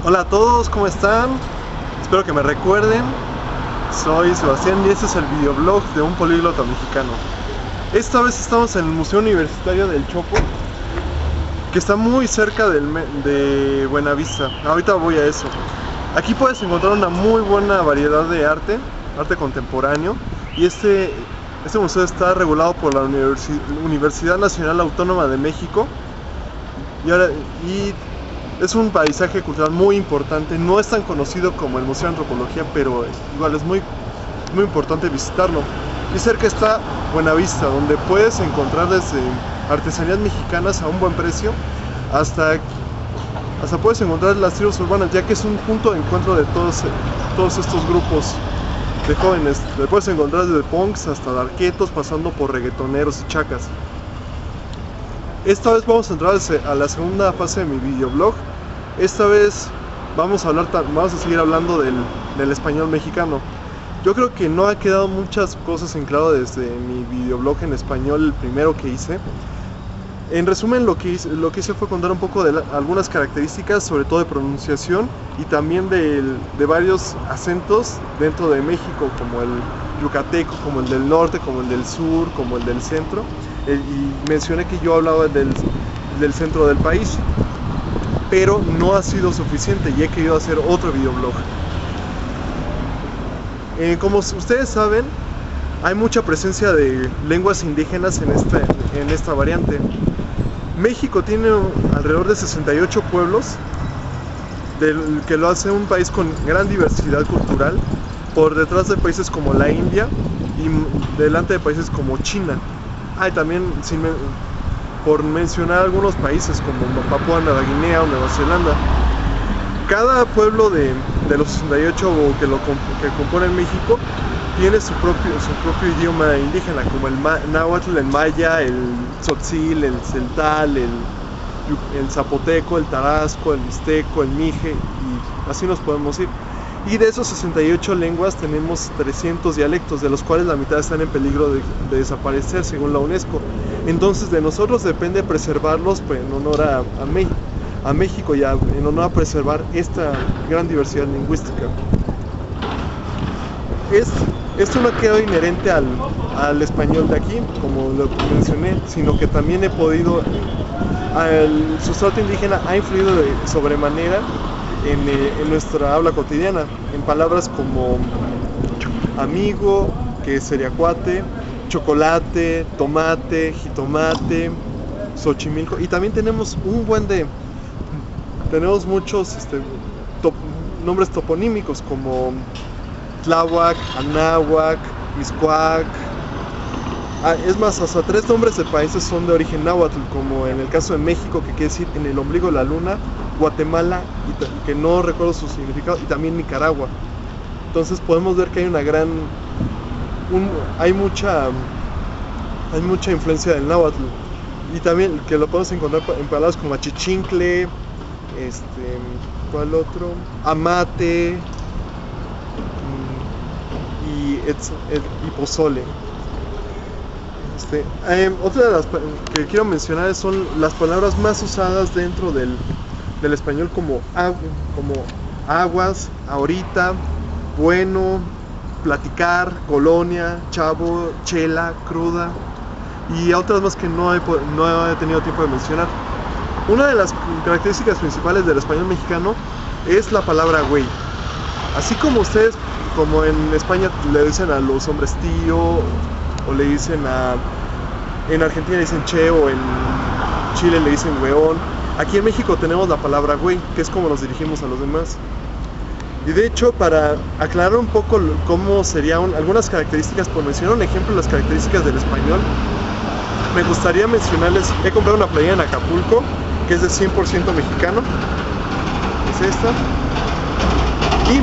Hola a todos, ¿cómo están? Espero que me recuerden. Soy Sebastián y este es el videoblog de un políglota mexicano. Esta vez estamos en el Museo Universitario del Chopo, que está muy cerca de Buenavista. Ahorita voy a eso. Aquí puedes encontrar una muy buena variedad de arte contemporáneo, y este museo está regulado por la Universidad Nacional Autónoma de México y es un paisaje cultural muy importante. No es tan conocido como el Museo de Antropología, pero igual es muy importante visitarlo. Y cerca está Buenavista, donde puedes encontrar desde artesanías mexicanas a un buen precio hasta puedes encontrar las tribus urbanas, ya que es un punto de encuentro de todos estos grupos de jóvenes. Le puedes encontrar desde punks hasta darketos, pasando por reggaetoneros y chacas. Esta vez vamos a entrar a la segunda fase de mi videoblog. Esta vez vamos a seguir hablando del español mexicano. Yo creo que no ha quedado muchas cosas en claro desde mi videoblog en español, el primero que hice. En resumen, lo que hice fue contar un poco de algunas características, sobre todo de pronunciación, y también de varios acentos dentro de México, como el yucateco, como el del norte, como el del sur, como el del centro. Y mencioné que yo hablaba del centro del país, pero no ha sido suficiente y he querido hacer otro videoblog. Como ustedes saben, hay mucha presencia de lenguas indígenas en esta variante. México tiene alrededor de 68 pueblos, que lo hace un país con gran diversidad cultural, por detrás de países como la India y delante de países como China. Y también, por mencionar algunos países como Papúa Nueva Guinea o Nueva Zelanda. Cada pueblo de los 68 que componen México tiene su propio idioma indígena, como el náhuatl, el maya, el tzotzil, el celtal, el zapoteco, el tarasco, el mixteco, el mije, y así nos podemos ir. Y de esos 68 lenguas tenemos 300 dialectos, de los cuales la mitad están en peligro de desaparecer según la UNESCO. Entonces de nosotros depende preservarlos, pues, en honor a México, y en honor a preservar esta gran diversidad lingüística. Esto no quedó inherente al español de aquí, como lo mencioné, sino que también el sustrato indígena ha influido de sobremanera en nuestra habla cotidiana, en palabras como amigo, que sería cuate, chocolate, tomate, jitomate, xochimilco, y también tenemos tenemos muchos nombres toponímicos como Tláhuac, Anáhuac, Mixcoac. Es más, hasta 3 nombres de países son de origen náhuatl, como en el caso de México, que quiere decir en el ombligo de la luna, Guatemala, que no recuerdo su significado, y también Nicaragua. Entonces podemos ver que hay mucha influencia del náhuatl, y también que lo podemos encontrar en palabras como achichincle, ¿cuál otro? Amate, y pozole. Otra de las que quiero mencionar son las palabras más usadas dentro del español, como aguas, ahorita, bueno, platicar, colonia, chavo, chela, cruda, y otras más que no he tenido tiempo de mencionar. Una de las características principales del español mexicano es la palabra güey. Así como ustedes, como en España le dicen a los hombres tío, o le dicen en Argentina le dicen che, o en Chile le dicen weón, aquí en México tenemos la palabra güey, que es como nos dirigimos a los demás. Y de hecho, para aclarar un poco cómo serían algunas características, por mencionar un ejemplo de las características del español, me gustaría mencionarles. He comprado una playera en Acapulco que es de 100% mexicano, es esta, y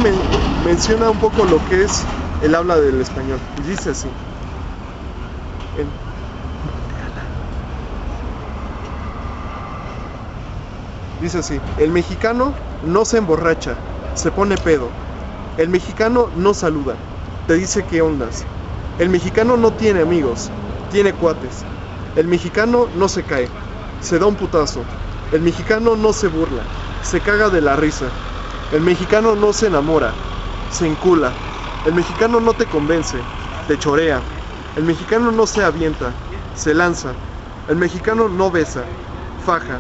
menciona un poco lo que es el habla del español, y dice así: el mexicano no se emborracha, se pone pedo. El mexicano no saluda, te dice qué ondas. El mexicano no tiene amigos, tiene cuates. El mexicano no se cae, se da un putazo. El mexicano no se burla, se caga de la risa. El mexicano no se enamora, se encula. El mexicano no te convence, te chorea. El mexicano no se avienta, se lanza. El mexicano no besa, faja.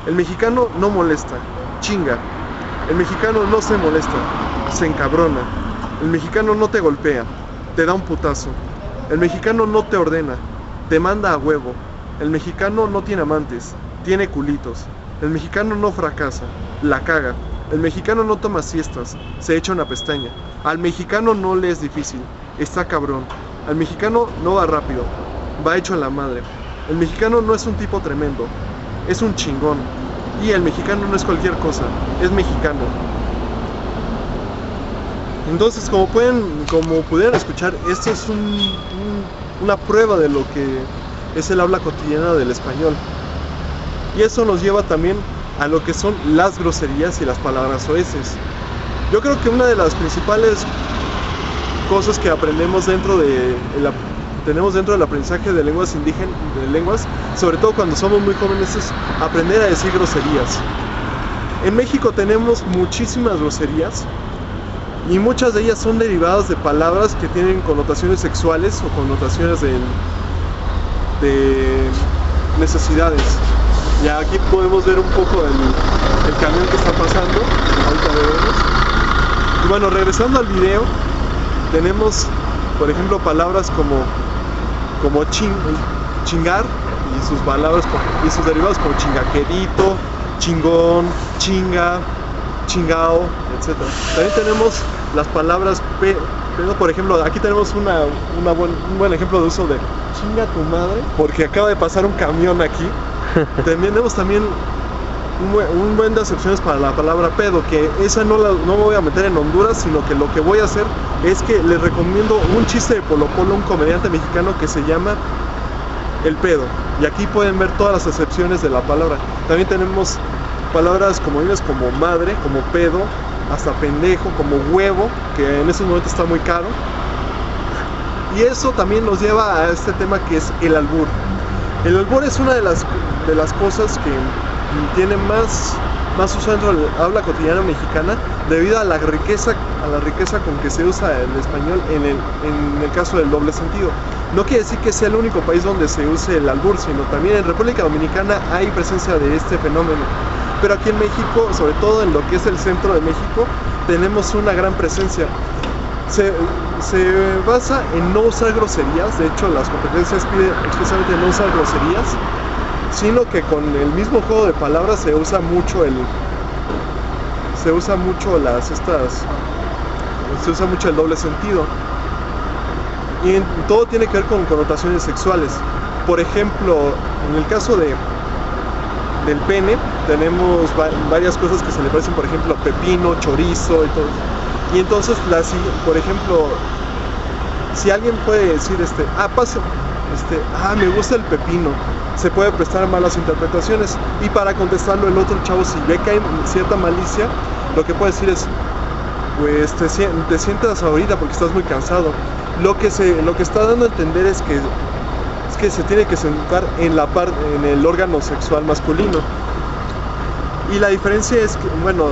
El mexicano no molesta, chinga. El mexicano no se molesta, se encabrona. El mexicano no te golpea, te da un putazo. El mexicano no te ordena, te manda a huevo. El mexicano no tiene amantes, tiene culitos. El mexicano no fracasa, la caga. El mexicano no toma siestas, se echa una pestaña. Al mexicano no le es difícil, está cabrón. Al mexicano no va rápido, va hecho a la madre. El mexicano no es un tipo tremendo, es un chingón. Y el mexicano no es cualquier cosa, es mexicano. Entonces, como pudieron escuchar, esto es una prueba de lo que es el habla cotidiana del español. Y eso nos lleva también a lo que son las groserías y las palabras soeces. Yo creo que una de las principales cosas que aprendemos tenemos dentro del aprendizaje de lenguas indígenas, sobre todo cuando somos muy jóvenes, es aprender a decir groserías. En México tenemos muchísimas groserías y muchas de ellas son derivadas de palabras que tienen connotaciones sexuales o connotaciones de necesidades. Y aquí podemos ver un poco el camión que está pasando, ahorita veremos. Y bueno, regresando al video, tenemos por ejemplo palabras como chingar y sus palabras y sus derivados como chingaquerito, chingón, chinga, chingao, etc. También tenemos las palabras por ejemplo, aquí tenemos un buen ejemplo de uso de chinga tu madre, porque acaba de pasar un camión aquí. Tenemos también un buen de acepciones para la palabra pedo, que esa no me voy a meter en Honduras, sino que lo que voy a hacer es que les recomiendo un chiste de Polo Polo, un comediante mexicano que se llama El Pedo, y aquí pueden ver todas las acepciones de la palabra. También tenemos palabras comunes como madre, como pedo, hasta pendejo, como huevo, que en estos momentos está muy caro. Y eso también nos lleva a este tema que es el albur. El albur es una de las cosas que tiene más uso dentro del habla cotidiana mexicana, debido a la riqueza con que se usa el español en el caso del doble sentido. No quiere decir que sea el único país donde se use el albur, sino también en República Dominicana hay presencia de este fenómeno. Pero aquí en México, sobre todo en lo que es el centro de México, tenemos una gran presencia. Se basa en no usar groserías. De hecho, las competencias piden expresamente no usar groserías, sino que con el mismo juego de palabras se usa mucho el doble sentido, y todo tiene que ver con connotaciones sexuales. Por ejemplo, en el caso del pene tenemos varias cosas que se le parecen, por ejemplo pepino, chorizo y todo. Y entonces, por ejemplo, si alguien puede decir me gusta el pepino, se puede prestar a malas interpretaciones. Y para contestarlo, el otro chavo, si ve que hay cierta malicia, lo que puede decir es: pues te sientas ahorita porque estás muy cansado. Lo que está dando a entender es que se tiene que sentar en el órgano sexual masculino. Y la diferencia es que, bueno,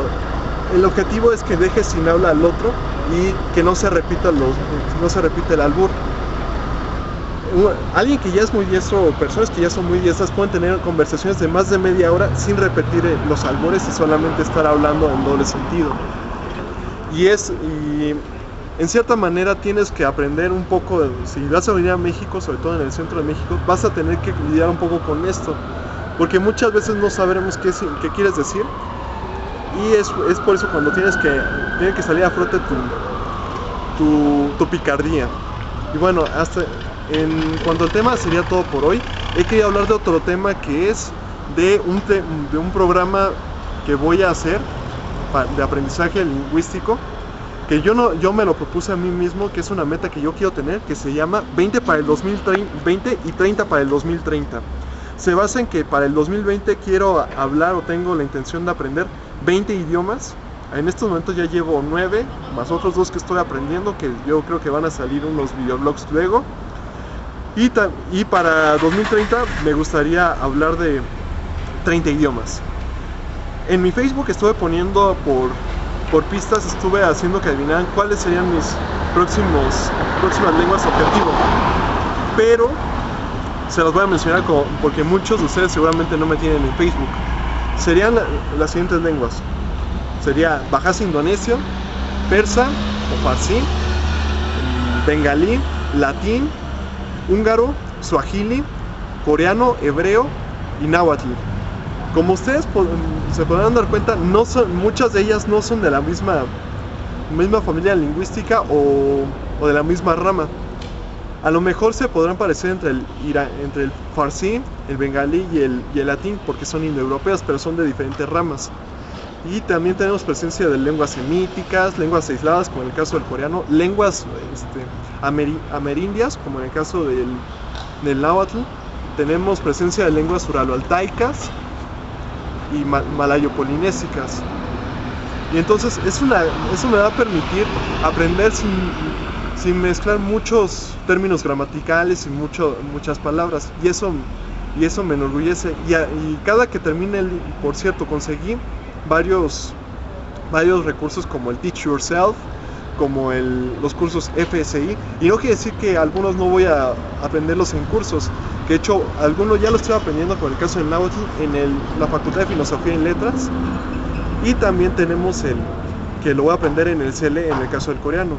el objetivo es que dejes sin habla al otro y que no se repita el albur. Alguien que ya es muy diestro, o personas que ya son muy diestras, pueden tener conversaciones de más de media hora sin repetir los albures y solamente estar hablando en doble sentido. Y en cierta manera tienes que aprender un poco, si vas a venir a México, sobre todo en el centro de México, vas a tener que lidiar un poco con esto, porque muchas veces no sabremos qué quieres decir, y es por eso cuando tiene que salir a flote tu picardía. Y bueno, en cuanto al tema sería todo por hoy. He querido hablar de otro tema, que es de un programa que voy a hacer de aprendizaje lingüístico, que yo me lo propuse a mí mismo, que es una meta que yo quiero tener, que se llama 20 y 30 para el 2030. Se basa en que para el 2020 quiero hablar, o tengo la intención de aprender 20 idiomas. En estos momentos ya llevo 9, más otros 2 que estoy aprendiendo, que yo creo que van a salir unos videoblogs luego. Y para 2030 me gustaría hablar de 30 idiomas. En mi Facebook estuve poniendo por pistas estuve haciendo que adivinaran cuáles serían mis próximas lenguas objetivo. Pero se las voy a mencionar porque muchos de ustedes seguramente no me tienen en Facebook. Serían las siguientes lenguas. Sería Bahasa Indonesio, persa o farsi, bengalí, latín, húngaro, suajili, coreano, hebreo y náhuatl. Como ustedes se podrán dar cuenta, muchas de ellas no son de la misma familia lingüística o de la misma rama. A lo mejor se podrán parecer entre el farsi, el bengalí y el latín, porque son indoeuropeas, pero son de diferentes ramas. Y también tenemos presencia de lenguas semíticas, lenguas aisladas, como en el caso del coreano, lenguas amerindias, como en el caso del náhuatl. Tenemos presencia de lenguas uralo-altaicas y malayo-polinésicas. Y entonces eso me va a permitir aprender sin mezclar muchos términos gramaticales y muchas palabras. Y eso me enorgullece. Y cada que termine, por cierto, conseguí varios recursos como el Teach Yourself, como los cursos FSI, y no quiere decir que algunos no voy a aprenderlos en cursos, que de hecho algunos ya los estoy aprendiendo, como el caso del náhuatl en la Facultad de Filosofía y Letras, y también tenemos que lo voy a aprender en el CL en el caso del coreano.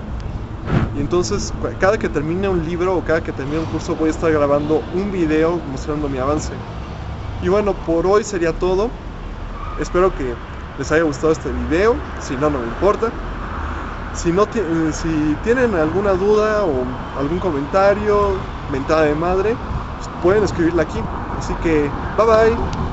Y entonces cada que termine un libro o cada que termine un curso voy a estar grabando un video mostrando mi avance. Y bueno, por hoy sería todo. Espero que les haya gustado este video. Si no, no me importa. Si tienen alguna duda o algún comentario, mentada de madre, pues pueden escribirla aquí. Así que bye bye.